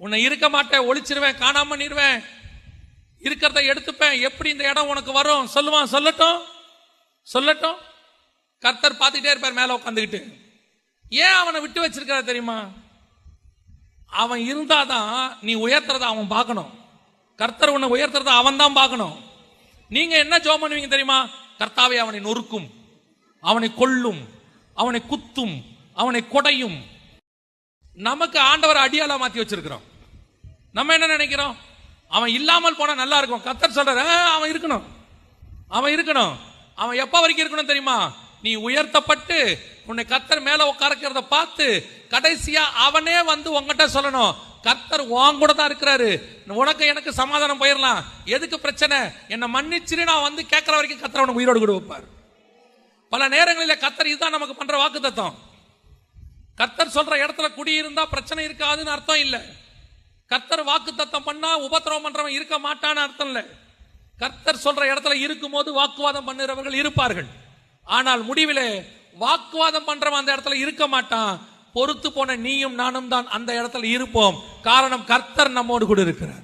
உன்னை இருக்க மாட்டேன், ஒளிச்சிருவேன், காணாம பண்ணிடுவேன், இருக்கிறத எடுத்துப்பேன், எப்படி இந்த இடம் உனக்கு வரும் சொல்லுவான். சொல்லட்டும் சொல்லட்டும். கர்த்தர் பார்த்துக்கிட்டே இருப்பார் மேல உட்காந்துக்கிட்டு. ஏன் அவனை விட்டு வச்சிருக்கிற தெரியுமா? அவன் இருந்தாதான் நீ உயர்த்துறத அவன் பார்க்கணும். கர்த்தர் உன்னை உயர்த்துறத அவன் தான் பார்க்கணும். நீங்க என்ன ஜெபம் பண்ணுவீங்க தெரியுமா? கர்த்தாவே அவனை நொறுக்கும், அவனை கொல்லும், அவனை குத்தும், அவனை கொடையும். நமக்கு ஆண்டவர் அடியாளா மாத்தி வச்சிருக்கிறோம். நம்ம என்ன நினைக்கிறோம்? அவன் இல்லாமல் போனா நல்லா இருக்கும். கர்த்தர் சொல்ற அவன் இருக்கணும், அவன் இருக்கணும். அவன் எப்ப வரைக்கும் இருக்கணும் தெரியுமா? நீ உயர்த்தப்பட்டு உன்னை கர்த்தர் மேல உட்கார்க்கிறத பார்த்து கடைசியா அவனே வந்து உங்ககிட்ட சொல்லணும், கர்த்தர் உன் கூட தான் இருக்கிறாரு, உனக்கு எனக்கு சமாதானம் போயிடலாம், எதுக்கு பிரச்சனை, என்னை மன்னிச்சிரு, நான் வந்து கேட்கிற வரைக்கும் கர்த்தர் உனக்கு உயிரோடு கூட வைப்பார். பல நேரங்களில் கர்த்தர் இதுதான் நமக்கு பண்ற வாக்கு தத்துவம். கர்த்தர் சொல்ற இடத்துல குடியிருந்தா பிரச்சனை இருக்காதுன்னு அர்த்தம் இல்லை. கர்த்தர் வாக்கு தத்தம் பண்ணா உபத்திரவம் பண்றவன் இருக்க மாட்டான்னு அர்த்தம் இல்லை. கர்த்தர் சொல்ற இடத்துல இருக்கும் போது வாக்குவாதம் பண்ணுறவர்கள் இருப்பார்கள். ஆனால் முடிவிலே வாக்குவாதம் பண்றவன் அந்த இடத்துல இருக்க மாட்டான். பொறுத்து போன நீயும் நானும் தான் அந்த இடத்துல இருப்போம். காரணம் கர்த்தர் நம்மோடு கூட இருக்கிறார்.